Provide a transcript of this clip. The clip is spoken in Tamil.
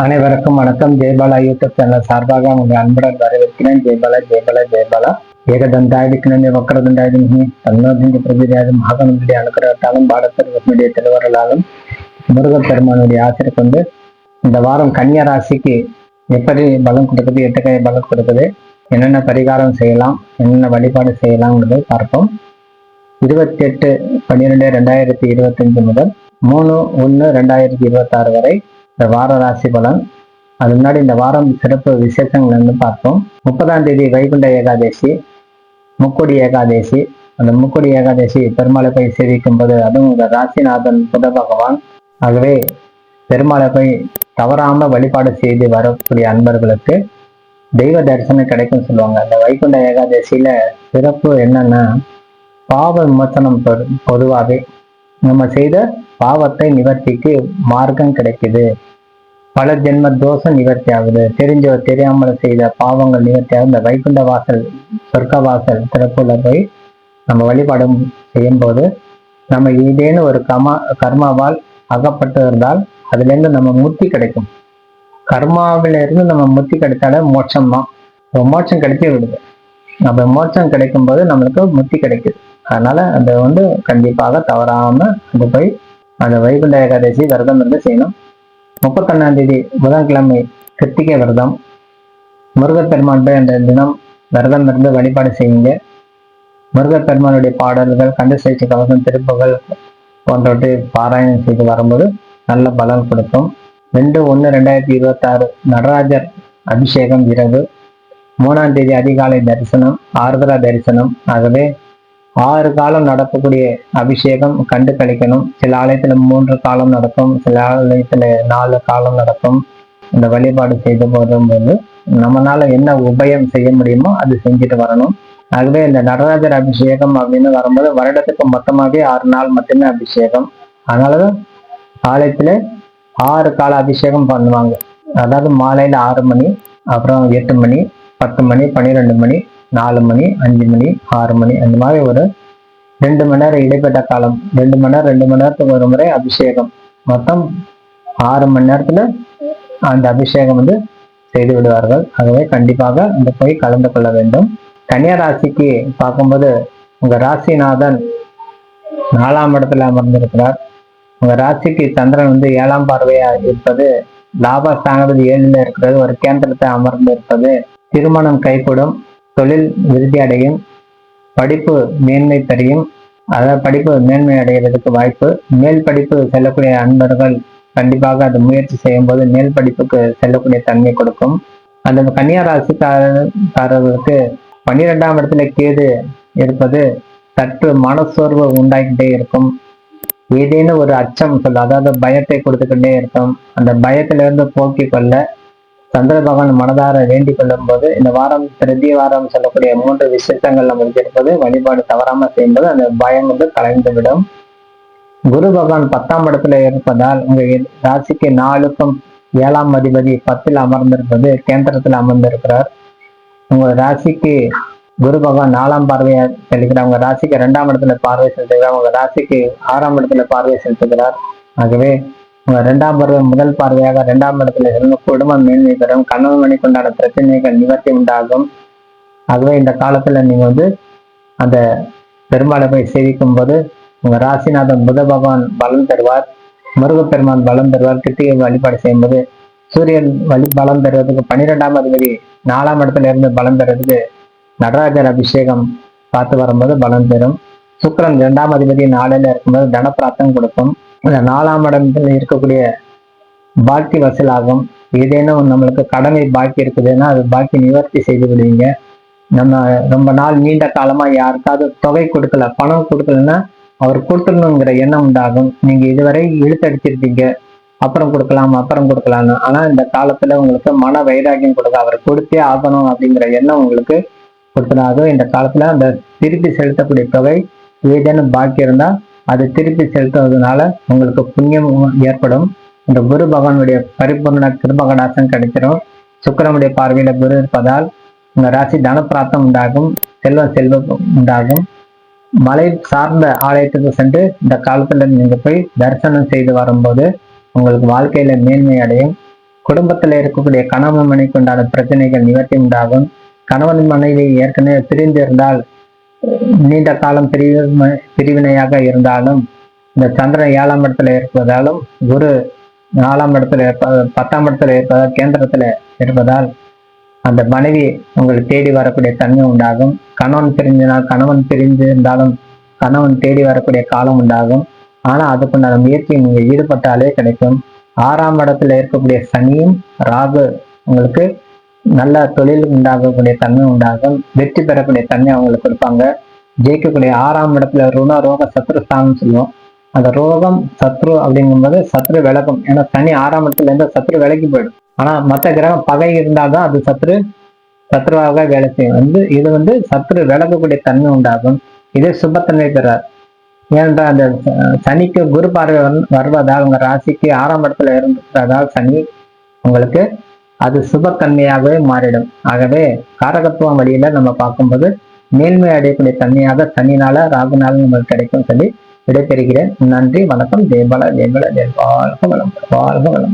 அனைவருக்கும் வணக்கம். ஜெயபாலா யூடியூப் சேனல் சார்பாக உங்களை அன்புடன் வரவேற்கிறேன். ஜெயபாலா ஜெயபாலா ஜெயபாலா. ஏகதந்தாயுதிக்னே வக்ரதண்டாயுதி தன்னோதி பிரதியாதி மகாகணபதி அனுக்கிரகத்தாலும் பாடத்தினுடைய திருவருளாலும் முருகப்பெருமானுடைய ஆசிரியர் கொண்டு இந்த வாரம் கன்னியா ராசிக்கு எப்படி பலம் கொடுக்குது, எட்டுக்கை பலம் கொடுக்குது, என்னென்ன பரிகாரம் செய்யலாம், என்னென்ன வழிபாடு செய்யலாம்ன்றதை பார்ப்போம். 28/12/2025 முதல் 3/1/2026 வரை இந்த வார ராசி பலன். அது முன்னாடி இந்த வாரம் சிறப்பு விசேஷங்கள் வந்து பார்ப்போம். 30ஆம் தேதி வைகுண்ட ஏகாதசி, முக்கொடி ஏகாதசி. அந்த முக்கொடி ஏகாதசி பெருமாளை போய் சேவிக்கும் போது, அதுவும் இந்த ராசிநாதன் புத பகவான். ஆகவே பெருமாளை போய் தவறாம வழிபாடு செய்து வரக்கூடிய அன்பர்களுக்கு தெய்வ தரிசனம் கிடைக்கும் சொல்லுவாங்க. அந்த வைகுண்ட ஏகாதசியில சிறப்பு என்னன்னா, பாவ விமோசனம். பொதுவாகவே நம்ம செய்த பாவத்தை நிவர்த்திக்கு மார்க்கம் கிடைக்குது. பல ஜென்ம தோஷம் நிவர்த்தி ஆகுது. தெரிஞ்சோ தெரியாமல் செய்த பாவங்கள் நிவர்த்தி ஆகுது. இந்த வைகுண்ட வாசல், சொர்க்க வாசல் திறப்புல போய் நம்ம வழிபாடும் செய்யும் போது, நம்ம ஏதேனும் ஒரு கர்மாவால் அகப்பட்டு இருந்தால் அதுல இருந்து நம்ம முக்தி கிடைக்கும். கர்மாவில இருந்து நம்ம முக்தி கிடைச்சாலே மோட்சம் தான். மோட்சம் கிடைச்சி விடுது. நம்ம மோட்சம் கிடைக்கும் போது நம்மளுக்கு முக்தி கிடைக்குது. அதனால அதை கண்டிப்பாக தவறாம அது போய் அந்த வைகுண்ட ஏகாதசி விரதம் இருந்து செய்யணும். 31ஆம் தேதி புதன்கிழமை கிருத்திகை விரதம். முருகப்பெருமான் போய் அந்த தினம் விரதம் இருந்து வழிபாடு செய்யுங்க. முருகப்பெருமானுடைய பாடல்கள், கந்தசஷ்டி கவசம், திருப்புகள் போன்றவற்றை பாராயணம் செய்து வரும்போது நல்ல பலன் கொடுக்கும். 2/1/2026 நடராஜர் அபிஷேகம் இரவு. 3ஆம் தேதி அதிகாலை தரிசனம், ஆர்திரா தரிசனம். ஆகவே 6 காலம் நடக்கக்கூடிய அபிஷேகம் கண்டு கழிக்கணும். சில ஆலயத்துல 3 காலம் நடக்கும், சில ஆலயத்துல 4 காலம் நடக்கும். இந்த வழிபாடு செய்து போதும்போது நம்மளால என்ன உபயம் செய்ய முடியுமோ அது செஞ்சுட்டு வரணும். ஆகவே இந்த நடராஜர் அபிஷேகம் அப்படின்னு வரும்போது வருடத்துக்கு மொத்தமாகவே 6 நாள் மட்டுமே அபிஷேகம். அதனாலதான் ஆலயத்துல 6 கால அபிஷேகம் பண்ணுவாங்க. அதாவது மாலையில 6 மணி, அப்புறம் 8 மணி, 10 மணி, 12 மணி, 4 மணி, 5 மணி, 6 மணி, அந்த மாதிரி ஒரு 2 மணி நேரம் இடைப்பட்ட காலம். 2 மணி நேரத்துக்கு ஒரு முறை அபிஷேகம். மொத்தம் 6 மணி நேரத்துல அந்த அபிஷேகம் செய்து விடுவார்கள். ஆகவே கண்டிப்பாக அந்த போய் கலந்து கொள்ள வேண்டும். கன்னியா ராசிக்கு பார்க்கும்போது உங்க ராசிநாதன் 4ஆம் இடத்துல அமர்ந்திருக்கிறார். உங்க ராசிக்கு சந்திரன் 7ஆம் பார்வையா இருப்பது, லாபஸ்தானத்தில் 7ல இருக்கிறது, ஒரு கேந்திரத்தை அமர்ந்து இருப்பது திருமணம் கைகூடும், தொழில் விருத்தி அடையும், படிப்பு மேன்மை பெறையும். அதாவது படிப்பு மேன்மை அடைகிறதுக்கு வாய்ப்பு. மேல் படிப்பு செல்லக்கூடிய அன்பர்கள் கண்டிப்பாக அது முயற்சி செய்யும் போது மேல் படிப்புக்கு செல்லக்கூடிய தன்மை கொடுக்கும். அந்த கன்னியா ராசிக்காரர்களுக்கு 12ஆம் இடத்துல கேது இருப்பது சற்று மனசோர்வு உண்டாக்கிட்டே இருக்கும். ஏதேனும் ஒரு அச்சம் அதாவது பயத்தை கொடுத்துக்கிட்டே இருக்கும். அந்த பயத்திலிருந்து போக்கிக் கொள்ள சந்திர பகவான் மனதார வேண்டிக் கொள்ளும் போது இந்த வாரம் திருதிய வாரம் சொல்லக்கூடிய 3 விசேஷங்கள் நம்ம இருப்பது வழிபாடு தவறாம செய்யும்போது அந்த பயம் கலைந்து விடும். குரு பகவான் 10ஆம் இடத்துல இருப்பதால் உங்க ராசிக்கு 4க்கும் 7ஆம் அதிபதி 10ல் அமர்ந்திருப்பது கேந்திரத்தில் அமர்ந்திருக்கிறார். உங்க ராசிக்கு குரு பகவான் 4ஆம் பார்வையா செலுத்துகிறார். உங்க ராசிக்கு 2ஆம் இடத்துல பார்வை செலுத்துகிறார். உங்க ராசிக்கு 6ஆம் இடத்துல பார்வை செலுத்துகிறார். ஆகவே உங்க 2ஆம் பார்வை முதல் பார்வையாக 2ஆம் இடத்துல இருந்து குடும்பம் மேன்மை பெறும். கணவன் மணி கொண்டாட பிரச்சனைகள் நிவர்த்தி உண்டாகும். ஆகவே இந்த காலத்துல நீங்க அந்த பெருமாளை போய் சேவிக்கும் போது உங்க ராசிநாதன் புத பகவான் பலம் தருவார், முருகப்பெருமான் பலம் தருவார். கிருத்திகை வழிபாடு செய்யும் போது சூரியன் பலம் தருவதற்கு 12ஆம் அதிபதி 4ஆம் இடத்துல இருந்து பலம் தருவதற்கு நடராஜர் அபிஷேகம் பார்த்து வரும்போது பலம் பெறும். சுக்கிரன் 2ஆம் அதிபதி 4ல இருக்கும்போது தனப்பிராப்தம் கொடுக்கும். இந்த 4ஆம் இடத்துல இருக்கக்கூடிய பாக்கி வசூலாகும். ஏதேனும் நம்மளுக்கு கடமை பாக்கி இருக்குதுன்னா அது பாக்கி நிவர்த்தி செய்து விடுவீங்க. நம்ம ரொம்ப நாள் நீண்ட காலமா யாருக்காவது தொகை கொடுக்கல, பணம் கொடுக்கலன்னா அவர் கொடுத்துடணுங்கிற எண்ணம் உண்டாகும். நீங்க இதுவரை இழுத்தடிச்சிருப்பீங்க, அப்புறம் கொடுக்கலாம்னு. ஆனா இந்த காலத்துல உங்களுக்கு மன வைராக்கியம் கொடுக்க, அவர் கொடுத்தே ஆகணும் அப்படிங்கிற எண்ணம் உங்களுக்கு கொடுத்தனாக இந்த காலத்துல அந்த திருப்பி செலுத்தக்கூடிய தொகை ஏதேனும் பாக்கி இருந்தா அது திருப்பி செலுத்துவதனால உங்களுக்கு புண்ணியம் ஏற்படும். இந்த குரு பகவானுடைய பரிபூர்ண கிருபகடாசம் கிடைச்சிடும். சுக்கிரனுடைய பார்வையில குரு இருப்பதால் உங்க ராசி தனப்பிராப்தம் உண்டாகும், செல்வம் உண்டாகும். மலை சார்ந்த ஆலயத்துக்கு சென்று இந்த காலத்துல நீங்க போய் தரிசனம் செய்து வரும்போது உங்களுக்கு வாழ்க்கையில மேன்மை அடையும். குடும்பத்துல இருக்கக்கூடிய கணவன் மனைவிக்கு உண்டான பிரச்சனைகள் நிவர்த்தி உண்டாகும். கணவன் மனைவி ஏற்கனவே பிரிந்து இருந்தால் நீண்ட காலம் பிரிவினையாக இருந்தாலும் இந்த சந்திரன் 7ஆம் இடத்துல இருப்பதாலும் குரு 4ஆம் இடத்துல 10ஆம் இடத்துல இருப்பதால் கேந்திரத்துல இருப்பதால் அந்த மனைவி உங்களை தேடி வரக்கூடிய தன்மை உண்டாகும். கணவன் பிரிஞ்சினால் கணவன் பிரிந்து இருந்தாலும் கணவன் தேடி வரக்கூடிய காலம் உண்டாகும். ஆனா அதுக்குண்டான முயற்சி நீங்க ஈடுபட்டாலே கிடைக்கும். 6ஆம் இடத்துல இருக்கக்கூடிய சனியும் ராகு உங்களுக்கு நல்ல தொழில் உண்டாகக்கூடிய தன்மை உண்டாகும். வெற்றி பெறக்கூடிய தன்மை அவங்களுக்கு கொடுப்பாங்க. ஜெயிக்கக்கூடிய 6ஆம் இடத்துல ருண ரோக சத்ருஸ்தானம் சொல்லுவோம். அந்த ரோகம் சத்ரு அப்படிங்கும்போது சத்ரு விலகும். ஏன்னா சனி 6ஆம் இடத்துல இருந்து சத்ரு விலகி போயிடும். ஆனா மற்ற கிரகம் பகை இருந்தால்தான் அது சத்ருவாக வேலை செய்யும். இது சத்ரு விலகக்கூடிய தன்மை உண்டாகும். இது சுபத்தன்மை பெறார். ஏனென்றால் அந்த சனிக்கு குரு பார்வை வருவதால் உங்க ராசிக்கு 6ஆம் இடத்துல இருந்ததால் சனி உங்களுக்கு அது சுபத்தன்மையாகவே மாறிடும். ஆகவே காரகத்துவம் வழியில நம்ம பார்க்கும்போது மேன்மை அடையக்கூடிய தன்மையாக சனினால ராகுனால நமக்கு கிடைக்கும் சொல்லி விடைபெறுகிறேன். நன்றி, வணக்கம். ஜெயபால ஜெயபால ஜெயபால வளம் வாழ்க வளம்.